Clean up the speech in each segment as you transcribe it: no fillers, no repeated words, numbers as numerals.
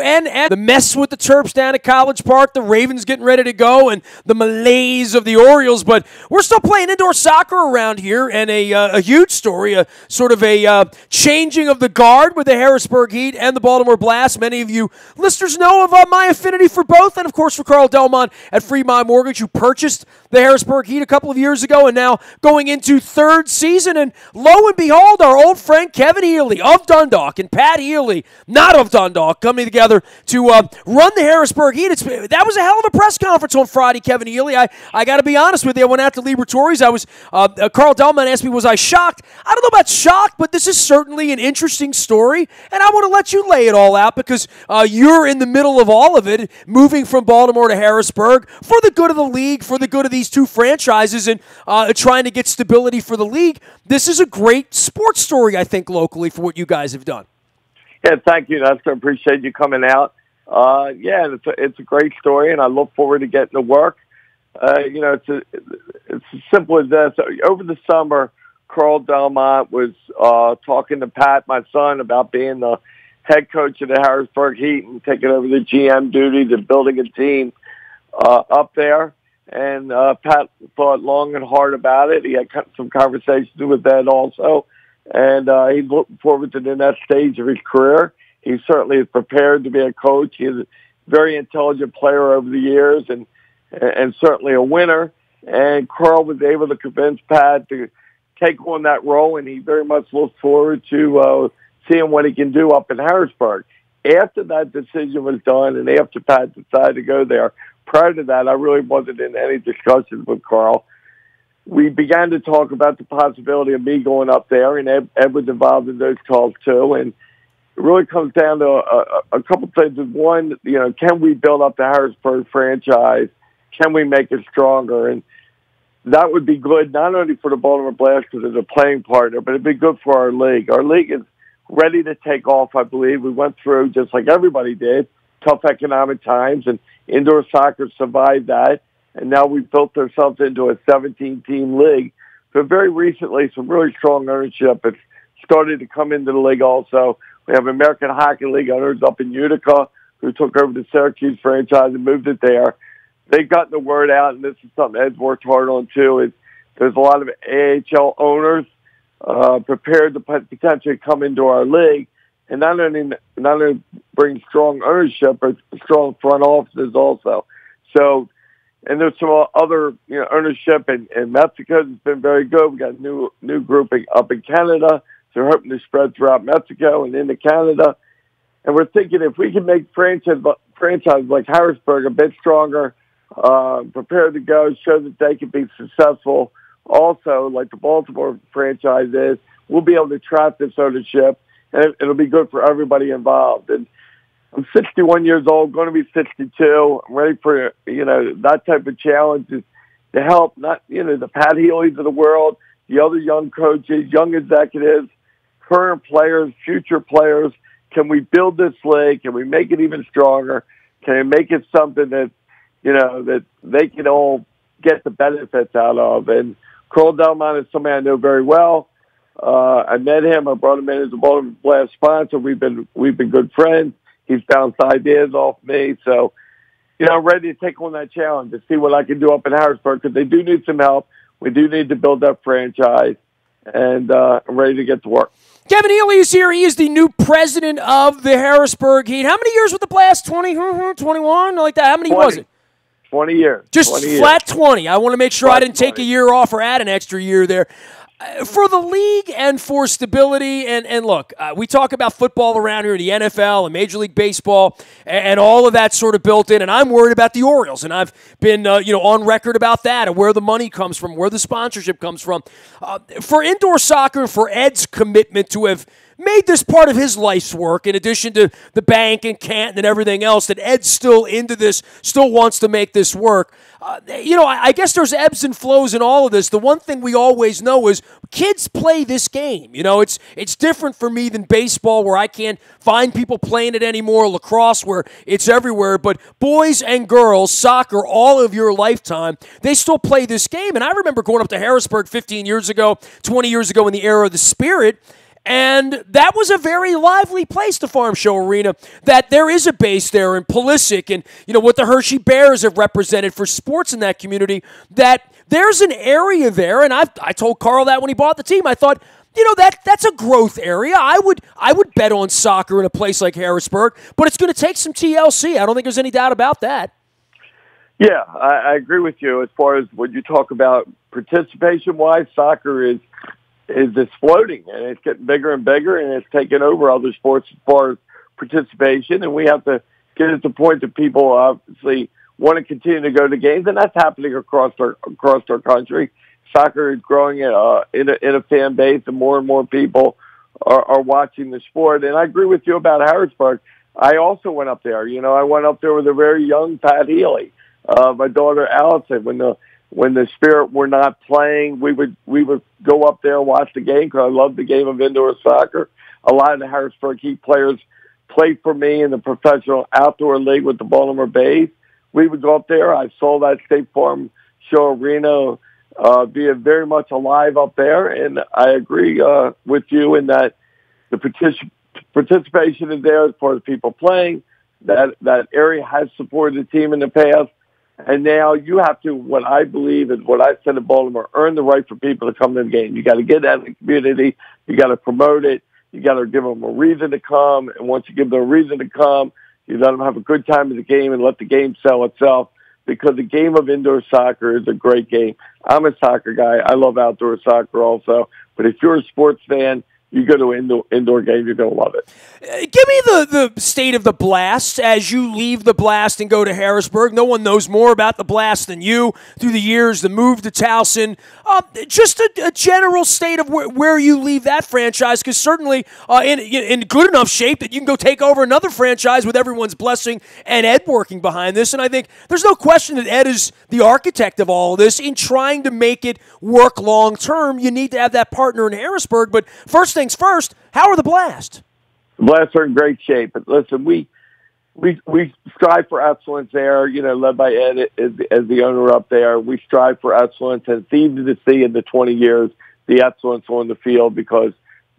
WNST, the mess with the Terps down at College Park, the Ravens getting ready to go, and the malaise of the Orioles. But we're still playing indoor soccer around here, and a huge story, a sort of a changing of the guard with the Harrisburg Heat and the Baltimore Blast. Many of you listeners know of my affinity for both, and of course for Carl Delmont at Fremont Mortgage, who purchased the Harrisburg Heat a couple of years ago, and now going into third season. And lo and behold, our old friend Kevin Healy of Dundalk and Pat Healy, not of Dundalk, coming together to run the Harrisburg Heat. That was a hell of a press conference on Friday, Kevin Healy. I got to be honest with you. I went out to Liberatories. Carl Delmont asked me, was I shocked? I don't know about shocked, but this is certainly an interesting story, and I want to let you lay it all out because you're in the middle of all of it, moving from Baltimore to Harrisburg for the good of the league, for the good of these two franchises, and trying to get stability for the league. This is a great sports story, I think, locally for what you guys have done. Yeah, thank you, Nestor. Appreciate you coming out. It's a great story, and I look forward to getting to work. It's as simple as this. Over the summer, Carl Delmont was talking to Pat, my son, about being the head coach of the Harrisburg Heat and taking over the GM duties and building a team up there. And Pat thought long and hard about it. He had some conversations with Ed also. And he's looking forward to the next stage of his career. He certainly is prepared to be a coach. He's a very intelligent player over the years and certainly a winner. And Carl was able to convince Pat to take on that role, and he very much looks forward to seeing what he can do up in Harrisburg. After that decision was done and after Pat decided to go there, prior to that, I really wasn't in any discussions with Carl. We began to talk about the possibility of me going up there, and Ed was involved in those talks too. And it really comes down to a couple things. One, can we build up the Harrisburg franchise? Can we make it stronger? And that would be good not only for the Baltimore Blast because it's a playing partner, but it'd be good for our league. Our league is ready to take off, I believe. We went through, just like everybody did, tough economic times, and indoor soccer survived that. And now we've built ourselves into a 17-team league. So very recently, some really strong ownership has started to come into the league also. We have American Hockey League owners up in Utica who took over the Syracuse franchise and moved it there. They've gotten the word out, and this is something Ed's worked hard on too, is there's a lot of AHL owners prepared to potentially come into our league and not only bring strong ownership, but strong front offices also. So, and there's some other ownership in Mexico that's been very good. We got new grouping up in Canada. So we're hoping to spread throughout Mexico and into Canada. And we're thinking if we can make franchises like Harrisburg a bit stronger, prepared to go, show that they can be successful. Also, like the Baltimore franchise is, we'll be able to attract this ownership, and it'll be good for everybody involved. And I'm 61 years old, going to be 62. I'm ready for, that type of challenge to help, not, the Pat Healys of the world, the other young coaches, young executives, current players, future players. Can we build this league? Can we make it even stronger? Can we make it something that, that they can all get the benefits out of? And Carl Delmont is somebody I know very well. I met him. I brought him in as a Baltimore Blast sponsor. We've been good friends. He's bounced ideas off me. So, I'm ready to take on that challenge to see what I can do up in Harrisburg because they do need some help. We do need to build that franchise, and I'm ready to get to work. Kevin Healy is here. He is the new president of the Harrisburg Heat. How many years with the Blast? 20, 21, like that? How many 20. Was it? 20 years. Just 20 flat years. 20. I want to make sure Flat I didn't take 20. a year off or add an extra year there. For the league and for stability, and look, we talk about football around here, the NFL and Major League Baseball, and all of that sort of built in, and I'm worried about the Orioles, and I've been on record about that and where the money comes from, where the sponsorship comes from. For indoor soccer, for Ed's commitment to have made this part of his life's work, in addition to the bank and Canton and everything else, that Ed's still into this, still wants to make this work. I guess there's ebbs and flows in all of this. The one thing we always know is kids play this game. It's different for me than baseball, where I can't find people playing it anymore, lacrosse, where it's everywhere. But boys and girls, soccer, all of your lifetime, they still play this game. And I remember going up to Harrisburg 15 years ago, 20 years ago in the era of the Spirit, And that was a very lively place, the Farm Show Arena, that there is a base there in Pulisic and, what the Hershey Bears have represented for sports in that community, that there's an area there. And I told Carl that when he bought the team. I thought, that's a growth area. I would bet on soccer in a place like Harrisburg, but it's going to take some TLC. I don't think there's any doubt about that. Yeah, I agree with you as far as when you talk about participation-wise, soccer is exploding, and it's getting bigger and bigger, and it's taking over other sports as far as participation, and we have to get at the point that people obviously want to continue to go to games, and that's happening across our country. Soccer is growing in a fan base, and more people are watching the sport. And I agree with you about Harrisburg. I also went up there. I went up there with a very young Pat Healy. My daughter Allison, when the Spirit were not playing, we would go up there and watch the game because I love the game of indoor soccer. A lot of the Harrisburg Heat players played for me in the professional outdoor league with the Baltimore Bays. We would go up there. I saw that State Farm Show Arena being very much alive up there, and I agree with you in that the participation is there as far as people playing. That area has supported the team in the past. And now you have to, what I believe is what I said in Baltimore, earn the right for people to come to the game. You got to get out of the community. You got to promote it. You got to give them a reason to come. And once you give them a reason to come, you let them have a good time in the game and let the game sell itself, because the game of indoor soccer is a great game. I'm a soccer guy. I love outdoor soccer also. But if you're a sports fan, you go to an indoor game, you're going to love it. Give me the state of the Blast as you leave the Blast and go to Harrisburg. No one knows more about the Blast than you through the years, the move to Towson. Just a general state of where you leave that franchise, because certainly in good enough shape that you can go take over another franchise with everyone's blessing and Ed working behind this. And I think there's no question that Ed is the architect of all of this. In trying to make it work long term, you need to have that partner in Harrisburg. But first things first, how are the Blast? The Blast are in great shape. But listen, we strive for excellence there, led by Ed as the owner up there. We strive for excellence, and it's easy to see in the 20 years the excellence on the field because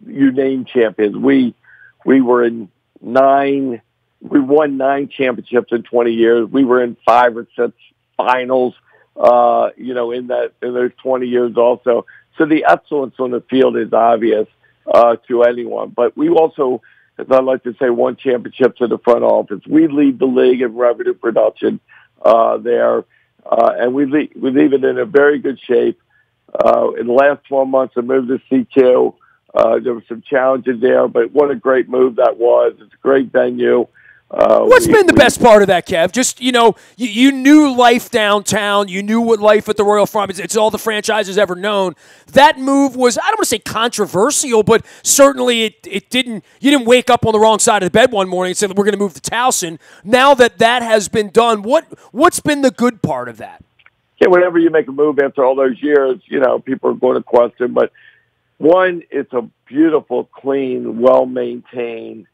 you name champions. We won 9 championships in 20 years. We were in 5 or 6 finals, in those 20 years also. So the excellence on the field is obvious to anyone. But we also, as I like to say, won championships in the front office. We lead the league in revenue production there, and we leave it in a very good shape. In the last 12 months, I moved to C2. There were some challenges there, but what a great move that was. It's a great venue. What's been the best part of that, Kev? Just, you knew life downtown. You knew what life at the Royal Farm is. It's all the franchises ever known. That move was, I don't want to say controversial, but certainly it didn't, you didn't wake up on the wrong side of the bed one morning and say, we're going to move to Towson. Now that has been done, what's been the good part of that? Yeah, whenever you make a move after all those years, people are going to question. But one, it's a beautiful, clean, well-maintained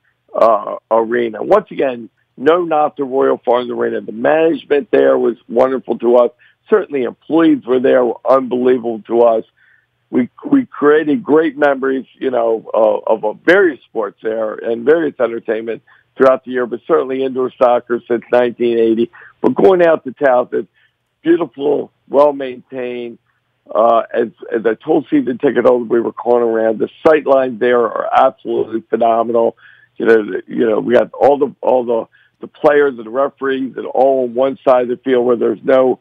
arena. Once again, no knock to Royal Farms Arena. The management there was wonderful to us. Certainly employees were there, were unbelievable to us. We created great memories, of various sports there and various entertainment throughout the year, but certainly indoor soccer since 1980. But going out to Towson, beautiful, well-maintained. As I told season ticket holders, we were calling around. The sight lines there are absolutely phenomenal. We got all the players and the referees and all on one side of the field where there's no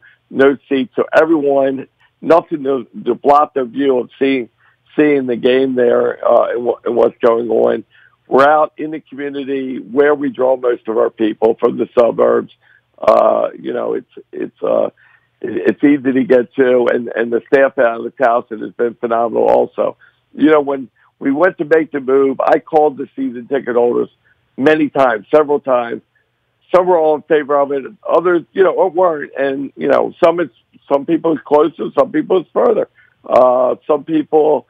seats. So everyone, nothing to block their view of seeing the game there and what's going on. We're out in the community where we draw most of our people from the suburbs. It's easy to get to, and the staff out of the Towson has been phenomenal also. When we went to make the move, I called the season ticket holders many times, several times. Some were all in favor of it. Others, weren't. And, some people it's closer, some people it's further. Some people,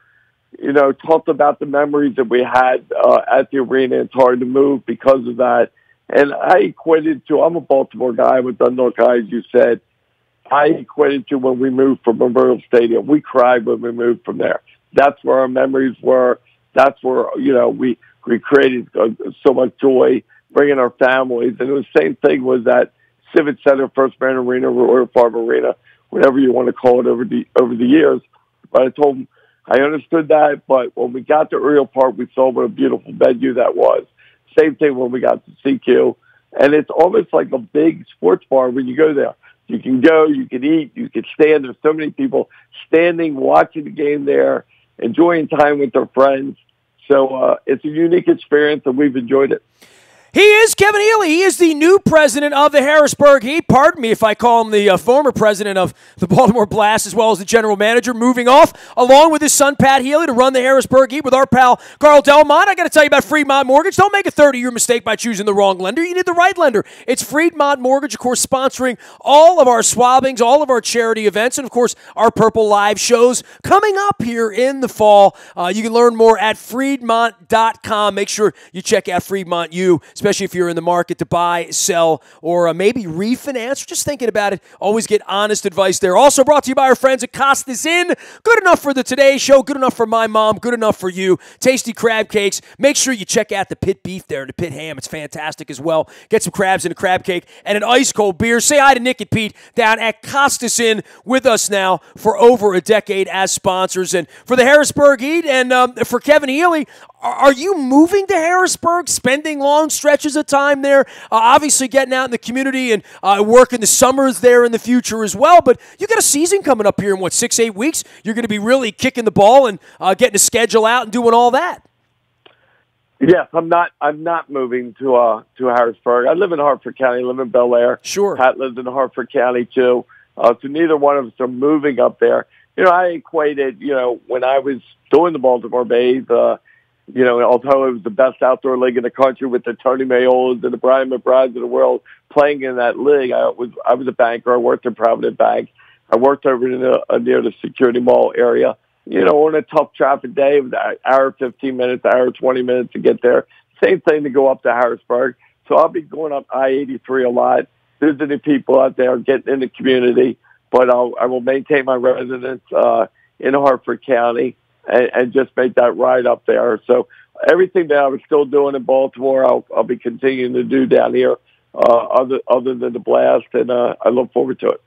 talked about the memories that we had at the arena. It's hard to move because of that. And I equated to, I'm a Baltimore guy, I'm a Dundalk guy, as you said. I equated to when we moved from Memorial Stadium. We cried when we moved from there. That's where our memories were. that's where, we created so much joy, bringing our families. And it was the same thing was at Civic Center, First Band Arena, Royal Farm Arena, whatever you want to call it over the years. But I told them I understood that, but when we got to Oriole Park, we saw what a beautiful venue that was. Same thing when we got to CQ. And it's almost like a big sports bar when you go there. You can go, you can eat, you can stand. There's so many people standing, watching the game there, enjoying time with their friends. So it's a unique experience, and we've enjoyed it. He is Kevin Healy. He is the new president of the Harrisburg Heat. Pardon me if I call him the former president of the Baltimore Blast as well as the general manager, moving off along with his son Pat Healy to run the Harrisburg Heat with our pal Carl Delmont. I got to tell you about Freedmont Mortgage. Don't make a 30-year mistake by choosing the wrong lender. You need the right lender. It's Freedmont Mortgage, of course, sponsoring all of our swabbings, all of our charity events, and, of course, our Purple Live shows coming up here in the fall. You can learn more at Freedmont.com. Make sure you check out Freedmont U, especially if you're in the market to buy, sell, or maybe refinance, or just thinking about it. Always get honest advice there. Also brought to you by our friends at Costas Inn. Good enough for the Today Show, good enough for my mom, good enough for you. Tasty crab cakes. Make sure you check out the pit beef there, the pit ham. It's fantastic as well. Get some crabs in a crab cake and an ice-cold beer. Say hi to Nick and Pete down at Costas Inn with us now for over a decade as sponsors. And for the Harrisburg Heat and for Kevin Healy, are you moving to Harrisburg, spending long stretches of time there, obviously getting out in the community and working the summers there in the future as well? But you got a season coming up here in, 6-8 weeks? You're going to be really kicking the ball and getting the schedule out and doing all that. Yes, I'm not moving to Harrisburg. I live in Hartford County, I live in Bel Air. Sure. Pat lives in Hartford County, too. So neither one of us are moving up there. I equated, when I was doing the Baltimore Bays, although it was the best outdoor league in the country with the Tony Mayolas and the Brian McBrides of the world playing in that league, I was a banker. I worked at Provident Bank. I worked over near the Security Mall area. On a tough traffic day, it was an hour 15 minutes, hour 20 minutes to get there. Same thing to go up to Harrisburg. So I'll be going up I-83 a lot, visiting people out there, getting in the community. But I will maintain my residence in Hartford County and just make that ride up there. So everything that I was still doing in Baltimore, I'll be continuing to do down here, other than the Blast, and I look forward to it.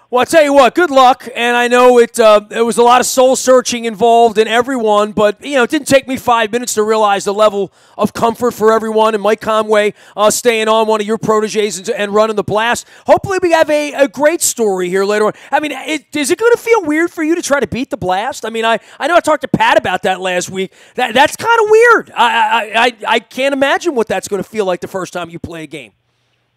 Well, I'll tell you what, good luck, and I know it was a lot of soul-searching involved in everyone, but, it didn't take me 5 minutes to realize the level of comfort for everyone, and Mike Conway staying on, one of your proteges, and running the Blast. Hopefully we have a great story here later on. I mean, is it going to feel weird for you to try to beat the Blast? I mean, I know I talked to Pat about that last week. That's kind of weird. I can't imagine what that's going to feel like the first time you play a game.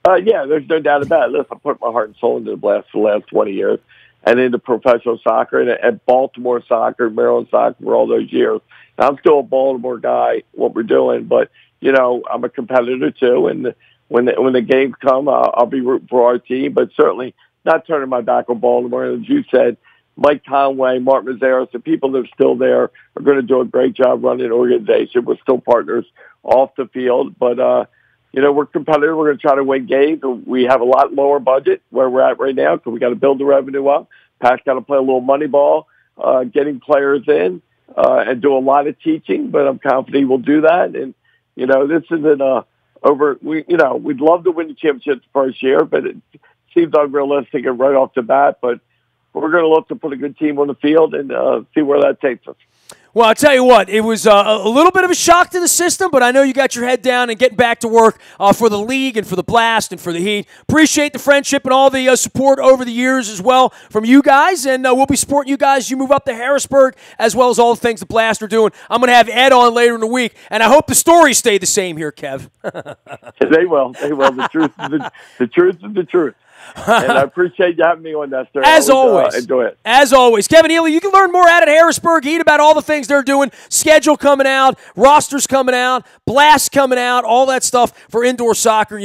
Yeah, there's no doubt about it. Listen, I put my heart and soul into the Blast for the last 20 years and into professional soccer and Baltimore soccer, Maryland soccer for all those years. Now, I'm still a Baltimore guy, what we're doing, but, I'm a competitor too. And when the games come, I'll be rooting for our team, but certainly not turning my back on Baltimore. And as you said, Mike Conway, Mark Mazzaros, the people that are still there are going to do a great job running the organization. We're still partners off the field, but, we're competitive. We're going to try to win games. We have a lot lower budget where we're at right now because we got to build the revenue up. Pat's got to play a little money ball, getting players in, and do a lot of teaching, but I'm confident we'll do that. And, this isn't we'd love to win the championship the first year, but it seems unrealistic and right off the bat. But we're going to look to put a good team on the field and see where that takes us. Well, I'll tell you what, it was a little bit of a shock to the system, but I know you got your head down and getting back to work for the league and for the Blast and for the Heat. Appreciate the friendship and all the support over the years as well from you guys, and we'll be supporting you guys as you move up to Harrisburg as well as all the things the Blast are doing. I'm going to have Ed on later in the week, and I hope the stories stay the same here, Kev. They will. The truth is the truth. And I appreciate you having me on, Nestor. As always. Enjoy it. As always. Kevin Healy, you can learn more out at Harrisburg Heat about all the things they're doing. Schedule coming out, rosters coming out, Blast coming out, all that stuff for indoor soccer,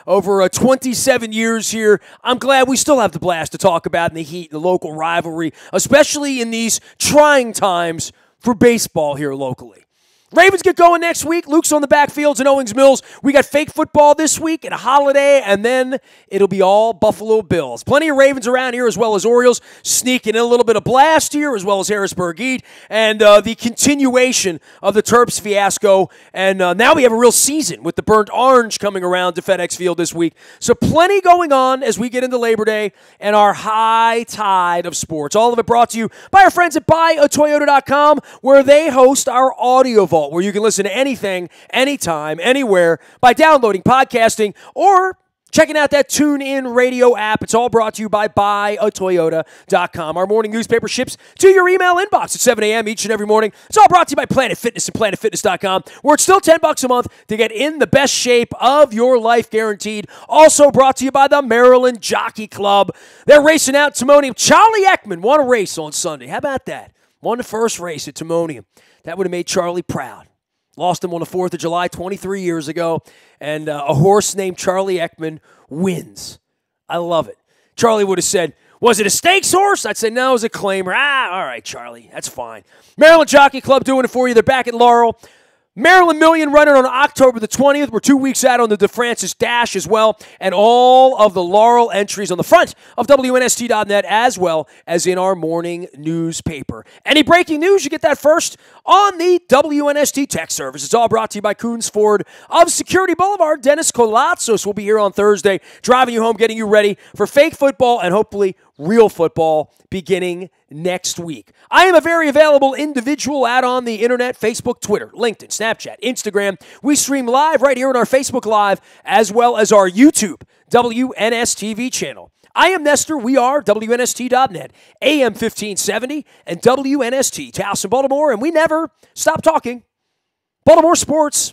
over 27 years here. I'm glad we still have the Blast to talk about in the Heat, the local rivalry, especially in these trying times for baseball here locally. Ravens get going next week. Luke's on the backfields in Owings Mills. We got fake football this week and a holiday, and then it'll be all Buffalo Bills. Plenty of Ravens around here as well as Orioles, sneaking in a little bit of blast here as well as Harrisburg Heat, and the continuation of the Terps fiasco. And now we have a real season with the burnt orange coming around to FedEx Field this week. So plenty going on as we get into Labor Day and our high tide of sports. All of it brought to you by our friends at buyatoyota.com, where they host our audio vault, where you can listen to anything, anytime, anywhere by downloading, podcasting, or checking out that TuneIn radio app. It's all brought to you by buyatoyota.com. Our morning newspaper ships to your email inbox at 7 a.m. each and every morning. It's all brought to you by Planet Fitness and PlanetFitness.com, where it's still $10 a month to get in the best shape of your life, guaranteed. Also brought to you by the Maryland Jockey Club. They're racing out Timonium. Charlie Ekman won a race on Sunday. How about that? Won the first race at Timonium. That would have made Charlie proud. Lost him on the 4th of July 23 years ago, and a horse named Charlie Ekman wins. I love it. Charlie would have said, was it a stakes horse? I'd say, no, it was a claimer. All right, Charlie, that's fine. Maryland Jockey Club doing it for you. They're back at Laurel. Maryland Million running on October the 20th. We're 2 weeks out on the DeFrancis Dash as well, and all of the Laurel entries on the front of WNST.net as well as in our morning newspaper. Any breaking news, you get that first on the WNST text service. It's all brought to you by Coons Ford of Security Boulevard. Dennis Colatzos will be here on Thursday, driving you home, getting you ready for fake football and hopefully real football beginning next week. I am a very available individual out on the internet, Facebook, Twitter, LinkedIn, Snapchat, Instagram. We stream live right here on our Facebook Live as well as our YouTube WNSTV channel. I am Nestor. We are WNST.net, AM 1570, and WNST, Towson, Baltimore, and we never stop talking Baltimore sports.